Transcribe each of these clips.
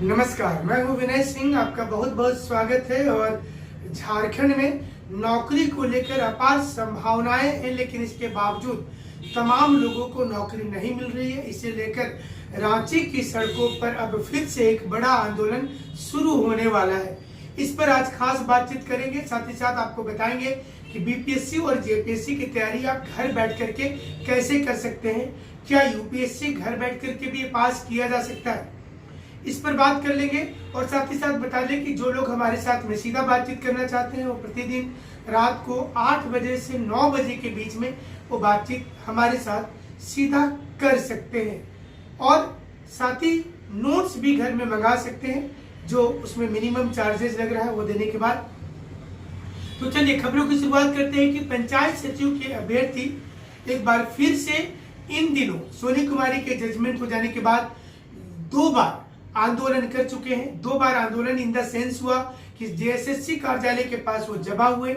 नमस्कार, मैं हूं विनय सिंह। आपका बहुत बहुत स्वागत है। और झारखंड में नौकरी को लेकर अपार संभावनाएं हैं, लेकिन इसके बावजूद तमाम लोगों को नौकरी नहीं मिल रही है। इसे लेकर रांची की सड़कों पर अब फिर से एक बड़ा आंदोलन शुरू होने वाला है। इस पर आज खास बातचीत करेंगे। साथ ही साथ आपको बताएंगे कि बीपीएससी और जेपीएससी की तैयारी आप घर बैठ करके कैसे कर सकते हैं। क्या यूपीएससी घर बैठ करके भी पास किया जा सकता है, इस पर बात कर लेंगे। और साथ ही साथ बता दें कि जो लोग हमारे साथ में सीधा बातचीत करना चाहते हैं वो प्रतिदिन रात को 8 बजे से 9 बजे के बीच में वो बातचीत हमारे साथ सीधा कर सकते हैं। और साथ ही नोट्स भी घर में मंगा सकते हैं, जो उसमें मिनिमम चार्जेस लग रहा है वो देने के बाद। तो चलिए खबरों की शुरुआत करते हैं कि पंचायत सचिव के अभ्यर्थी एक बार फिर से इन दिनों सोनी कुमारी के जजमेंट हो जाने के बाद 2 बार आंदोलन कर चुके हैं। 2 बार आंदोलन इन द सेंस हुआ कि जेएसएससी कार्यालय के पास वो जमा हुए,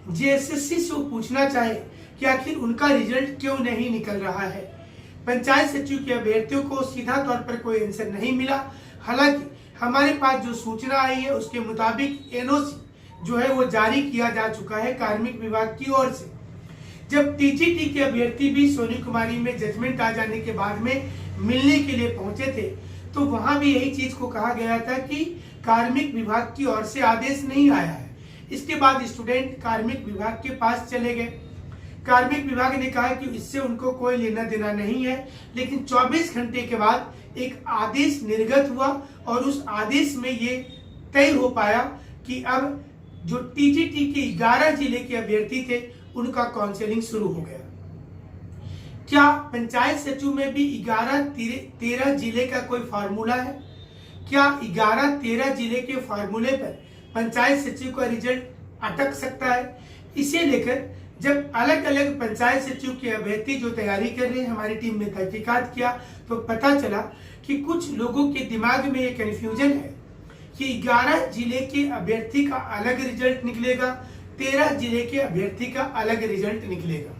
जेएसएससी से वो पूछना चाहे कि आखिर उनका रिजल्ट क्यों नहीं निकल रहा है। पंचायत सचिव के अभ्यर्थियों को सीधा तौर पर कोई आंसर नहीं मिला। हालांकि हमारे पास जो सूचना आई है उसके मुताबिक एनओसी जो है वो जारी किया जा चुका है कार्मिक विभाग की ओर से। जब टीजीटी के अभ्यर्थी भी सोनी कुमारी में जजमेंट आ जाने के बाद में मिलने के लिए पहुंचे थे, तो वहां भी यही चीज को कहा गया था कि कार्मिक विभाग की ओर से आदेश नहीं आया है। इसके बाद स्टूडेंट कार्मिक विभाग के पास चले गए। कार्मिक विभाग ने कहा कि इससे उनको कोई लेना देना नहीं है, लेकिन 24 घंटे के बाद एक आदेश निर्गत हुआ और उस आदेश में ये तय हो पाया कि अब जो टीजीटी के 11 जिले के अभ्यर्थी थे उनका काउंसलिंग शुरू हो गया। क्या पंचायत सचिव में भी 11-13 जिले का कोई फार्मूला है? क्या 11-13 जिले के फार्मूले पर पंचायत सचिव का रिजल्ट अटक सकता है? इसे लेकर जब अलग अलग पंचायत सचिव के अभ्यर्थी जो तैयारी कर रहे हैं, हमारी टीम ने तहकीकात किया तो पता चला कि कुछ लोगों के दिमाग में ये कंफ्यूजन है कि 11 जिले के अभ्यर्थी का अलग रिजल्ट निकलेगा, 13 जिले के अभ्यर्थी का अलग रिजल्ट निकलेगा।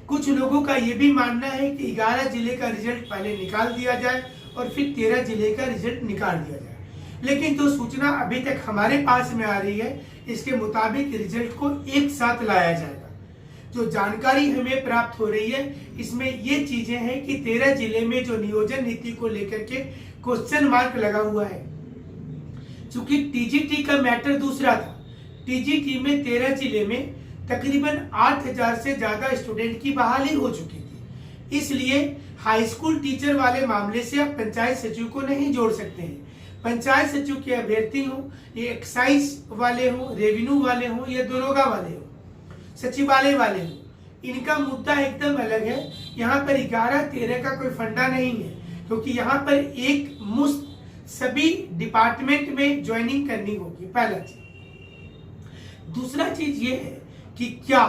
कुछ लोगों का ये भी मानना है कि 11 जिले का रिजल्ट पहले निकाल दिया जाए और फिर 13 जिले का रिजल्ट निकाल दिया जाए। लेकिन जो सूचना अभी तक हमारे पास में आ रही है, इसके मुताबिक रिजल्ट को एक साथ लाया जाएगा। जो जानकारी हमें प्राप्त हो रही है इसमें ये चीजें हैं कि 13 जिले में जो नियोजन नीति को लेकर के क्वेश्चन मार्क लगा हुआ है। चूंकि टीजीटी का मैटर दूसरा था, टीजीटी में 13 जिले में तकरीबन 8000 से ज्यादा स्टूडेंट की बहाली हो चुकी थी। इसलिए हाई स्कूल टीचर वाले मामले से आप पंचायत सचिव को नहीं जोड़ सकते हैं। पंचायत सचिव के अभ्यर्थी हो, ये एक्साइज वाले हो, रेवेन्यू वाले हो या दरोगा वाले हो, सचिवालय वाले हो, इनका मुद्दा एकदम अलग है। यहाँ पर 11-13 का कोई फंडा नहीं है, क्योंकि यहाँ पर एक मुश्त सभी डिपार्टमेंट में ज्वाइनिंग करनी होगी, पहला चीज। दूसरा चीज ये है कि क्या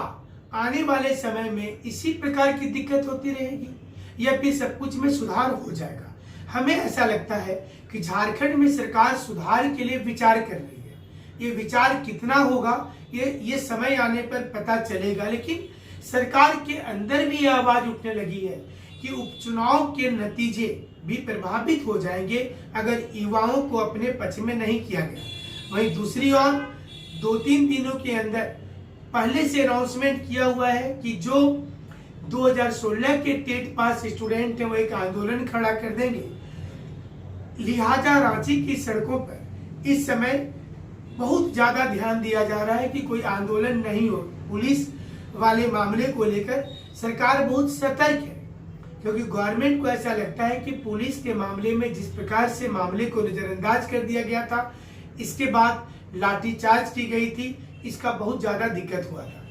आने वाले समय में इसी प्रकार की दिक्कत होती रहेगी या फिर सब कुछ में सुधार हो जाएगा? हमें ऐसा लगता है कि झारखंड में सरकार सुधार के लिए विचार कर रही है। ये विचार कितना होगा ये समय आने पर पता चलेगा। लेकिन सरकार के अंदर भी यह आवाज उठने लगी है कि उपचुनाव के नतीजे भी प्रभावित हो जाएंगे अगर युवाओं को अपने पक्ष में नहीं किया गया। वहीं दूसरी ओर 2-3 दिनों के अंदर पहले से अनाउंसमेंट किया हुआ है कि जो 2016 के टेट पास स्टूडेंट हैं वो एक आंदोलन खड़ा कर देंगे। लिहाजा रांची की सड़कों पर इस समय बहुत ज्यादा ध्यान दिया जा रहा है कि कोई आंदोलन नहीं हो। पुलिस वाले मामले को लेकर सरकार बहुत सतर्क है, क्योंकि गवर्नमेंट को ऐसा लगता है कि पुलिस के मामले में जिस प्रकार से मामले को नजरअंदाज कर दिया गया था, इसके बाद लाठीचार्ज की गई थी, इसका बहुत ज्यादा दिक्कत हुआ था।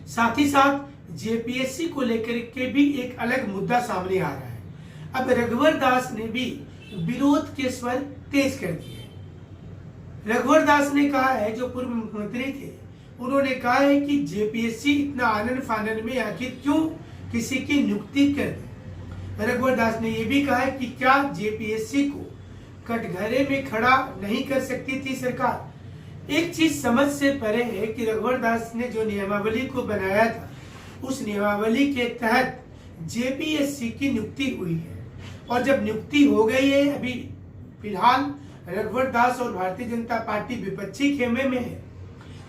साथ ही साथ जेपीएससी को लेकर के भी एक अलग मुद्दा सामने आ रहा है। अब रघुवर दास ने भी विरोध के स्वर तेज कर दिए। रघुवर दास ने कहा है, जो पूर्व मुख्यमंत्री थे, उन्होंने कहा है कि जेपीएससी इतना आनन फानन में आखिर क्यों किसी की नियुक्ति कर दे। रघुवर दास ने यह भी कहा है कि क्या जेपीएससी को कटघरे में खड़ा नहीं कर सकती थी सरकार? एक चीज समझ से परे है कि रघुवर दास ने जो नियमावली को बनाया था, उस नियमावली के तहत जेपीएससी की नियुक्ति हुई है। और जब नियुक्ति हो गई है, अभी फिलहाल रघुवर दास और भारतीय जनता पार्टी विपक्षी खेमे में है,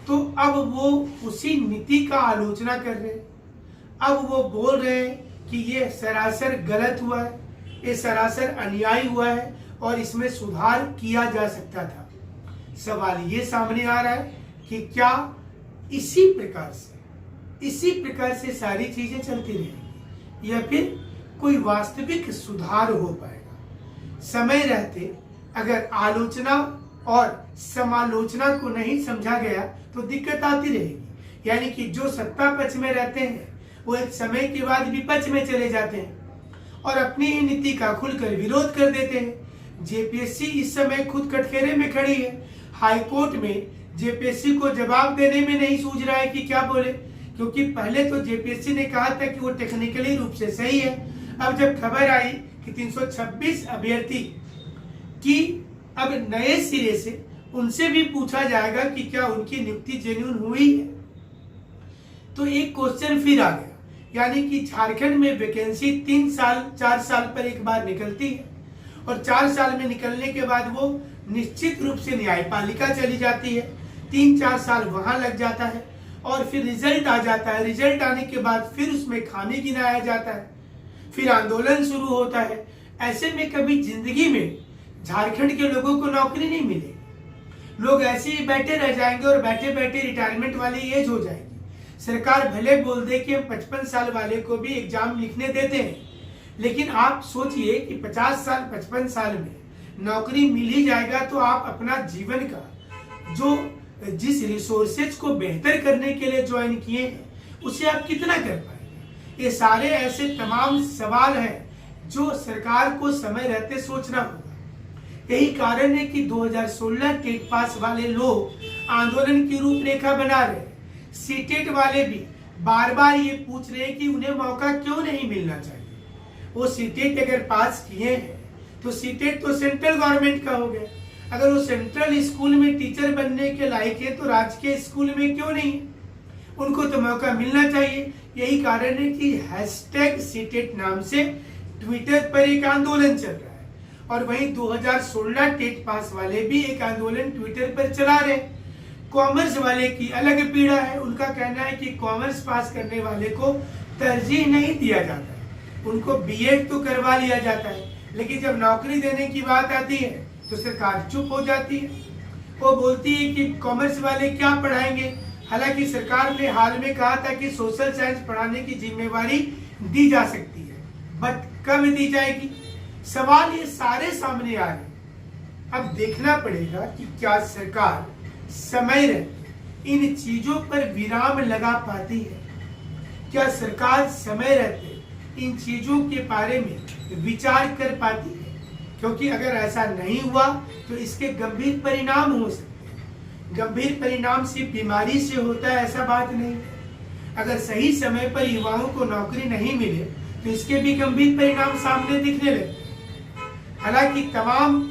तो अब वो उसी नीति का आलोचना कर रहे हैं। अब वो बोल रहे हैं कि ये सरासर गलत हुआ है, ये सरासर अन्याय हुआ है और इसमें सुधार किया जा सकता था। सवाल ये सामने आ रहा है कि क्या इसी प्रकार से सारी चीजें चलती रहेंगी या फिर कोई वास्तविक सुधार हो पाएगा। समय रहते अगर आलोचना और समालोचना को नहीं समझा गया तो दिक्कत आती रहेगी। यानी कि जो सत्ता पक्ष में रहते हैं वो एक समय के बाद विपक्ष में चले जाते हैं और अपनी ही नीति का खुलकर विरोध कर देते हैं। जेपीएससी इस समय खुद कटघरे में खड़ी है। हाईकोर्ट में जेपीएससी को जवाब देने में नहीं सूझ रहा है कि क्या बोले, क्योंकि पहले तो जेपीएससी ने कहा था कि वो टेक्निकली रूप से सही है। अब जब खबर आई कि 326 अभ्यर्थी की अब नए सिरे से उनसे भी पूछा जाएगा कि क्या उनकी नियुक्ति जेन्युइन हुई है, तो एक क्वेश्चन फिर आ गया। यानी कि झारखंड में वैकेंसी 4 साल पर एक बार निकलती है और 4 साल में निकलने के बाद वो निश्चित रूप से न्यायपालिका चली जाती है। 3-4 साल वहां लग जाता है और फिर रिजल्ट आ जाता है। रिजल्ट आने के बाद फिर उसमें खामी गिनाया जाता है, फिर आंदोलन शुरू होता है। ऐसे में कभी जिंदगी में झारखंड के लोगों को नौकरी नहीं मिलेगी। लोग ऐसे ही बैठे रह जाएंगे और बैठे बैठे रिटायरमेंट वाली एज हो जाएगी। सरकार भले बोल दे कि हम 55 साल वाले को भी एग्जाम लिखने देते हैं, लेकिन आप सोचिए कि 50 साल 55 साल में नौकरी मिल ही जाएगा तो आप अपना जीवन का जिस रिसोर्सेज को बेहतर करने के लिए ज्वाइन किए हैं उसे आप कितना कर पाएंगे। ये सारे ऐसे तमाम सवाल हैं जो सरकार को समय रहते सोचना होगा। यही कारण है कि 2016 टेट पास वाले लोग आंदोलन की रूपरेखा बना रहे हैं। सीटेट वाले भी बार बार ये पूछ रहे हैं कि उन्हें मौका क्यों नहीं मिलना चाहिए। वो सीटेट अगर पास किए हैं तो सीटेट तो सेंट्रल गवर्नमेंट का हो गया। अगर वो सेंट्रल स्कूल में टीचर बनने के लायक है तो राज्य के स्कूल में क्यों नहीं, उनको तो मौका मिलना चाहिए। यही कारण है कि हैशटैग सीटेट नाम से ट्विटर पर एक आंदोलन चल रहा है और वहीं 2016 टेट पास वाले भी एक आंदोलन ट्विटर पर चला रहे। कॉमर्स वाले की अलग पीड़ा है। उनका कहना है कि कॉमर्स पास करने वाले को तरजीह नहीं दिया जाता है, उनको बीएड तो करवा लिया जाता है, लेकिन जब नौकरी देने की बात आती है तो सरकार चुप हो जाती है। वो बोलती है कि कॉमर्स वाले क्या पढ़ाएंगे। हालांकि सरकार ने हाल में कहा था कि सोशल साइंस पढ़ाने की जिम्मेवारी दी जा सकती है, बट कब दी जाएगी। सवाल ये सारे सामने आ रहे। अब देखना पड़ेगा कि क्या सरकार समय रहते इन चीजों पर विराम लगा पाती है। क्या सरकार समय रहते इन चीजों के बारे में विचार कर पाती है, क्योंकि अगर ऐसा नहीं हुआ तो इसके गंभीर परिणाम हो सकते हैं। गंभीर परिणाम सिर्फ बीमारी से होता है ऐसा बात नहीं है। अगर सही समय पर युवाओं को नौकरी नहीं मिले तो इसके भी गंभीर परिणाम सामने दिखने लगते हैं। हालांकि तमाम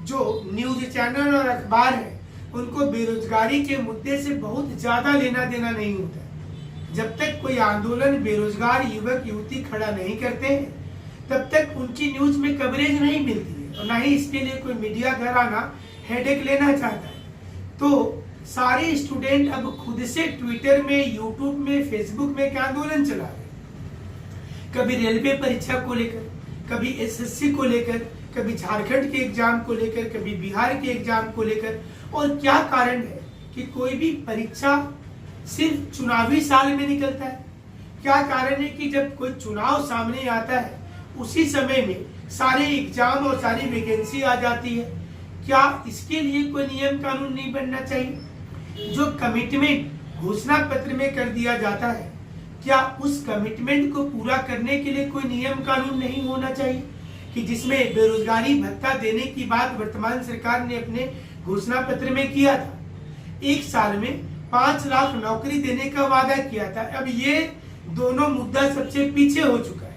जो न्यूज चैनल और अखबार है उनको बेरोजगारी के मुद्दे से बहुत ज्यादा लेना देना नहीं होता। जब तक कोई आंदोलन बेरोजगार युवक युवती खड़ा नहीं करते हैं तब तक उनकी न्यूज में कवरेज नहीं मिलती है और ना ही इसके लिए कोई मीडिया घराना हेडेक लेना चाहता है। तो सारे स्टूडेंट अब खुद से ट्विटर में, यूट्यूब में, फेसबुक में एक आंदोलन चला रहे हैं। कभी रेलवे परीक्षा को लेकर, कभी एसएससी को लेकर, कभी झारखंड के एग्जाम को लेकर, कभी बिहार के एग्जाम को लेकर। और क्या कारण है कि कोई भी परीक्षा सिर्फ चुनावी साल में निकलता है। क्या कारण है कि जब कोई चुनाव सामने आता है उसी समय में सारे एग्जाम और सारी वैकेंसी आ जाती है। क्या इसके लिए कोई नियम कानून नहीं बनना चाहिए। जो कमिटमेंट घोषणा पत्र में कर दिया जाता है, क्या उस कमिटमेंट को पूरा करने के लिए कोई नियम कानून नहीं होना चाहिए कि जिसमें बेरोजगारी भत्ता देने की बात वर्तमान सरकार ने अपने घोषणा पत्र में किया था। एक साल में 5 लाख नौकरी देने का वादा किया था। अब ये दोनों मुद्दा सबसे पीछे हो चुका है।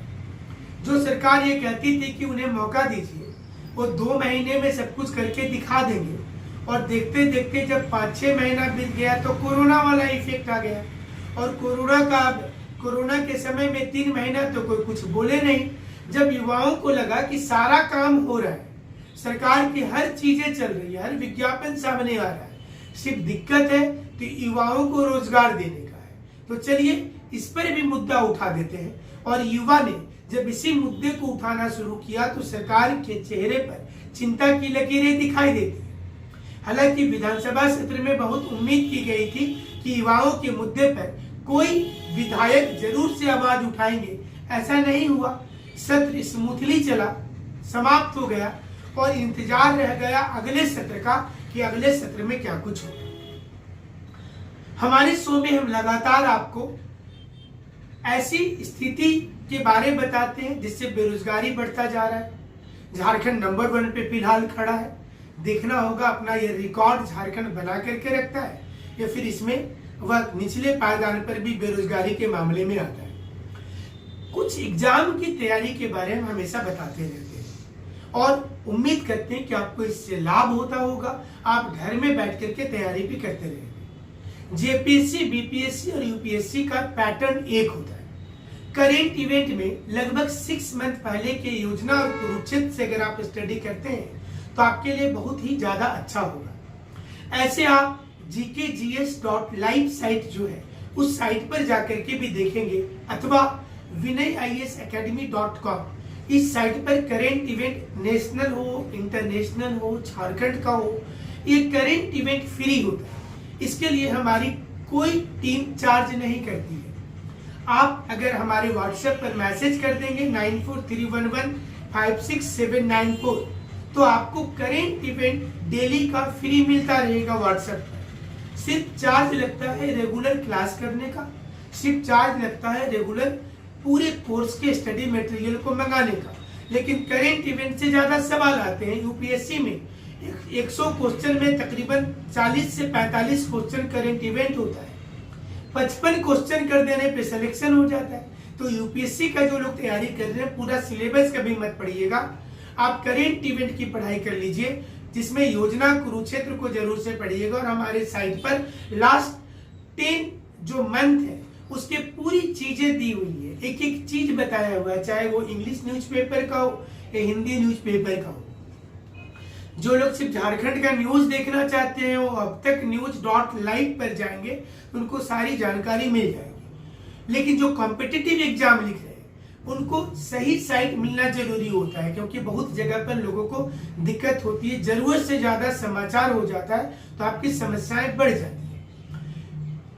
जो सरकार ये कहती थी कि उन्हें मौका दीजिए, वो 2 महीने में सब कुछ करके दिखा देंगे और देखते देखते जब 5-6 महीना बीत गया तो कोरोना वाला इफेक्ट आ गया और कोरोना के समय में 3 महीना तो कोई कुछ बोले नहीं। जब युवाओं को लगा कि सारा काम हो रहा है, सरकार की हर चीजें चल रही है, हर विज्ञापन सामने आ रहा है, सिर्फ दिक्कत है तो युवाओं को रोजगार देने का है। तो चलिए इस पर भी मुद्दा उठा देते हैं। और युवा ने जब इसी मुद्दे को उठाना शुरू किया तो सरकार के चेहरे पर चिंता की लकीरें दिखाई देती हैं। हालांकि विधानसभा सत्र में बहुत उम्मीद की गई थी कि युवाओं के मुद्दे पर कोई विधायक जरूर से आवाज उठाएंगे, ऐसा नहीं हुआ। सत्र स्मूथली चला, समाप्त हो गया और इंतजार रह गया अगले सत्र का कि अगले सत्र में क्या कुछ हो। हमारे शो में हम लगातार आपको ऐसी स्थिति के बारे में बताते हैं जिससे बेरोजगारी बढ़ता जा रहा है। झारखंड नंबर 1 पे फिलहाल खड़ा है। देखना होगा अपना ये रिकॉर्ड झारखंड बना करके रखता है या फिर इसमें वह निचले पायदान पर भी बेरोजगारी के मामले में आता है। कुछ एग्जाम की तैयारी के बारे में हमेशा बताते रहते हैं और उम्मीद करते हैं कि आपको इससे लाभ होता होगा। आप घर में बैठ करके तैयारी भी करते रहेंगे। जेपीएससी, बीपीएससी और यूपीएससी का पैटर्न एक होता है। करेंट इवेंट में लगभग 6 मंथ पहले के योजना और कुरुक्षेत्र से अगर आप स्टडी करते हैं तो आपके लिए बहुत ही ज्यादा अच्छा होगा। ऐसे आप gkgs.live साइट जो है उस साइट पर जाकर के भी देखेंगे अथवा vinayisacademy.com इस साइट पर करेंट इवेंट नेशनल हो, इंटरनेशनल हो, झारखंड का हो, ये करेंट इवेंट फ्री होता है। इसके लिए हमारी कोई टीम चार्ज नहीं करती है। आप अगर हमारे व्हाट्सएप पर मैसेज कर देंगे 9431156794 तो आपको करेंट इवेंट डेली का फ्री मिलता रहेगा व्हाट्सएप पर। सिर्फ चार्ज लगता है रेगुलर क्लास करने का, सिर्फ चार्ज लगता है रेगुलर पूरे कोर्स के स्टडी मटेरियल को मंगाने का। लेकिन करेंट इवेंट से ज्यादा सवाल आते हैं। यूपीएससी में 100 क्वेश्चन में तकरीबन 40 से 45 क्वेश्चन करेंट इवेंट होता है। 55 क्वेश्चन कर देने पे सिलेक्शन हो जाता है। तो यूपीएससी का जो लोग तैयारी कर रहे हैं पूरा सिलेबस कभी मत पढ़िएगा, आप करेंट इवेंट की पढ़ाई कर लीजिए जिसमें योजना कुरुक्षेत्र को जरूर से पढ़िएगा। और हमारे साइट पर लास्ट 10 जो मंथ है उसके पूरी चीजें दी हुई है, एक एक चीज बताया हुआ है, चाहे वो इंग्लिश न्यूज़पेपर का हो या हिंदी न्यूज़पेपर का हो। जो लोग सिर्फ झारखंड का न्यूज देखना चाहते हैं वो अब तक news.live पर जाएंगे, उनको सारी जानकारी मिल जाएगी। लेकिन जो कॉम्पिटिटिव एग्जाम लिख रहे हैं उनको सही साइट मिलना जरूरी होता है, क्योंकि बहुत जगह पर लोगों को दिक्कत होती है, जरूरत से ज्यादा समाचार हो जाता है तो आपकी समस्याएं बढ़ जाती है।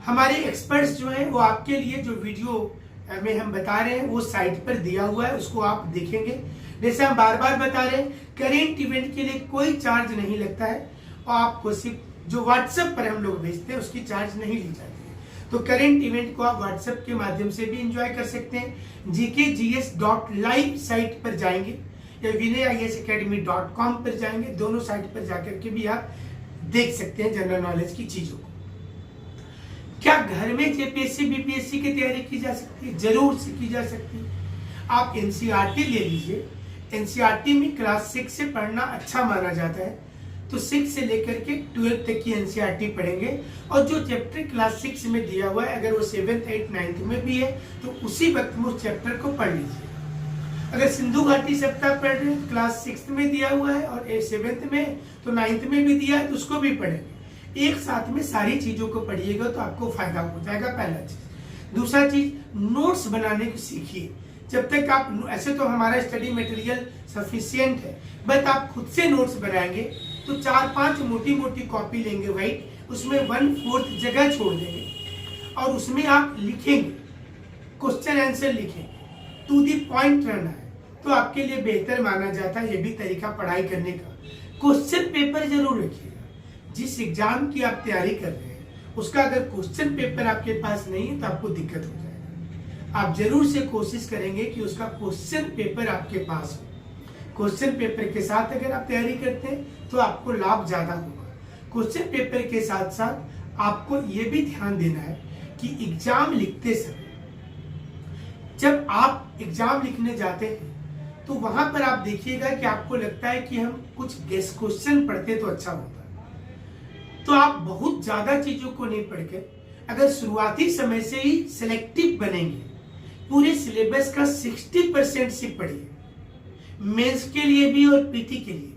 हमारे एक्सपर्ट्स जो हैं वो आपके लिए जो वीडियो में हम बता रहे हैं वो साइट पर दिया हुआ है, उसको आप देखेंगे। जैसे हम बार बार बता रहे हैं करेंट इवेंट के लिए कोई चार्ज नहीं लगता है और आपको सिर्फ जो व्हाट्सएप पर हम लोग भेजते हैं उसकी चार्ज नहीं ली जाती है। तो करेंट इवेंट को आप व्हाट्सएप के माध्यम से भी एंजॉय कर सकते हैं। gkgs.live साइट पर जाएंगे या vinayisacademy.com पर जाएंगे, दोनों साइट पर जाकर के भी आप देख सकते हैं जनरल नॉलेज की चीजों को। क्या घर में जेपीएससी बीपीएससी की तैयारी की जा सकती है? जरूर से की जा सकती है। आप एनसीईआरटी ले लीजिए। एनसीईआरटी में क्लास 6 से पढ़ना अच्छा माना जाता है, तो 6 से लेकर के 12 तक की एनसीईआरटी पढ़ेंगे और जो चैप्टर क्लास 6 में दिया हुआ है अगर वो 7th 8th 9th में भी है तो उसी वक्त में उस चैप्टर को पढ़ लीजिए। अगर सिंधु घाटी सप्ताह पढ़ रहे हैं क्लास 6 में दिया हुआ है और 7th में तो 9th में भी दिया है तो उसको भी पढ़ेंगे। एक साथ में सारी चीजों को पढ़िएगा तो आपको फायदा हो जाएगा, पहला चीज। दूसरा चीज, नोट्स बनाने को सीखिए। जब तक आप ऐसे तो हमारा स्टडी मटेरियल सफिशिएंट है, बट आप खुद से नोट्स बनाएंगे तो 4-5 मोटी मोटी कॉपी लेंगे वाइट, उसमें 1/4 जगह छोड़ देंगे और उसमें आप लिखेंगे, क्वेश्चन आंसर लिखेंगे, टू द पॉइंट रहना है तो आपके लिए बेहतर माना जाता है। ये भी तरीका पढ़ाई करने का। क्वेश्चन पेपर जरूर रखिएगा। जिस एग्जाम की आप तैयारी कर रहे हैं उसका अगर क्वेश्चन पेपर आपके पास नहीं है तो आपको दिक्कत हो जाएगा। आप जरूर से कोशिश करेंगे कि उसका क्वेश्चन पेपर आपके पास हो। क्वेश्चन पेपर के साथ अगर आप तैयारी करते हैं तो आपको लाभ ज्यादा होगा। क्वेश्चन पेपर के साथ साथ आपको ये भी ध्यान देना है कि एग्जाम लिखते समय जब आप एग्जाम लिखने जाते हैं तो वहां पर आप देखिएगा कि आपको लगता है कि हम कुछ गेस क्वेश्चन पढ़ते तो अच्छा होता, तो आप बहुत ज्यादा चीजों को नहीं पढ़कर अगर शुरुआती समय से ही सिलेक्टिव बनेंगे, पूरे सिलेबस का 60% से पढ़िए, मेंस के लिए भी और पीटी के लिए भी।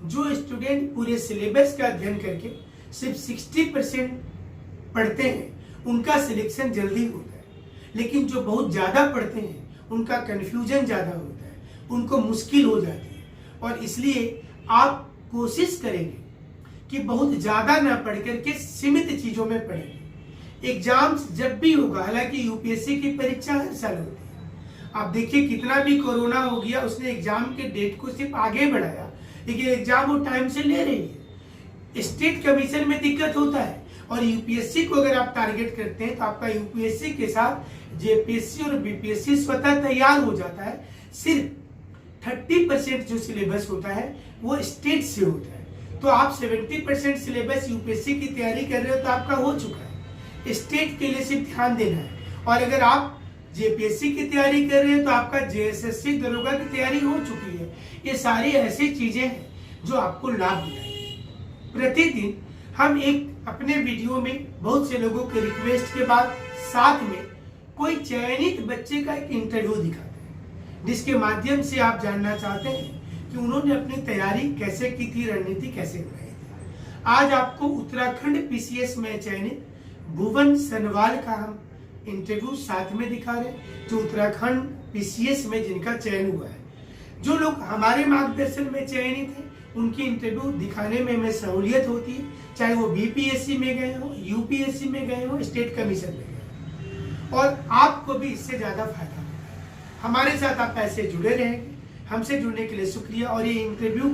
जो स्टूडेंट पूरे सिलेबस का अध्ययन करके सिर्फ 60% पढ़ते हैं उनका सिलेक्शन जल्दी होता है, लेकिन जो बहुत ज़्यादा पढ़ते हैं उनका कन्फ्यूजन ज़्यादा होता है, उनको मुश्किल हो जाती है। और इसलिए आप कोशिश करेंगे कि बहुत ज़्यादा ना पढ़ करके सीमित चीज़ों में पढ़ेंगे। एग्जाम्स जब भी होगा, हालांकि यूपीएससी की परीक्षा हर साल होती है, आप देखिए कितना भी कोरोना हो गया उसने एग्जाम के डेट को सिर्फ आगे बढ़ाया, लेकिन एग्जाम वो टाइम से ले रही है। स्टेट कमीशन में दिक्कत होता है, और यूपीएससी को अगर आप टारगेट करते हैं तो आपका यूपीएससी के साथ जेपीएससी और बीपीएससी स्वतः तैयार हो जाता है। सिर्फ 30% जो सिलेबस होता है वो स्टेट से होता है। तो आप 70% सिलेबस यूपीएससी की तैयारी कर रहे हो तो आपका हो चुका है। स्टेट के लिए सिर्फ ध्यान देना है। और अगर आप जेपीएससी की तैयारी कर रहे हो तो आपका जेएसएससी दरोगा की तैयारी हो चुकी है। ये सारी ऐसी चीजें हैं जो आपको लाभ दिलाएंगी। प्रतिदिन हम एक अपने वीडियो में बहुत से लोगों के रिक्वेस्ट के बाद साथ में कोई चयनित बच्चे का एक इंटरव्यू दिखाते हैं, जिसके माध्यम से आप जानना चाहते हैं कि उन्होंने अपनी तैयारी कैसे की थी, रणनीति कैसे बनाई थी। आज आपको उत्तराखंड पीसीएस में चयनित भुवन सनवाल का हम इंटरव्यू साथ में दिखा रहे हैं, जो उत्तराखंड पीसीएस में जिनका चयन हुआ है। जो लोग हमारे मार्गदर्शन में चयनित हैं उनकी इंटरव्यू दिखाने में हमें सहूलियत होती है, चाहे वो बीपीएससी में गए हो, यूपीएससी में गए हो, स्टेट कमीशन में गए हो। और आपको भी इससे ज्यादा फायदा होगा। हमारे साथ आप ऐसे जुड़े रहेंगे। हमसे जुड़ने के लिए शुक्रिया। और ये इंटरव्यू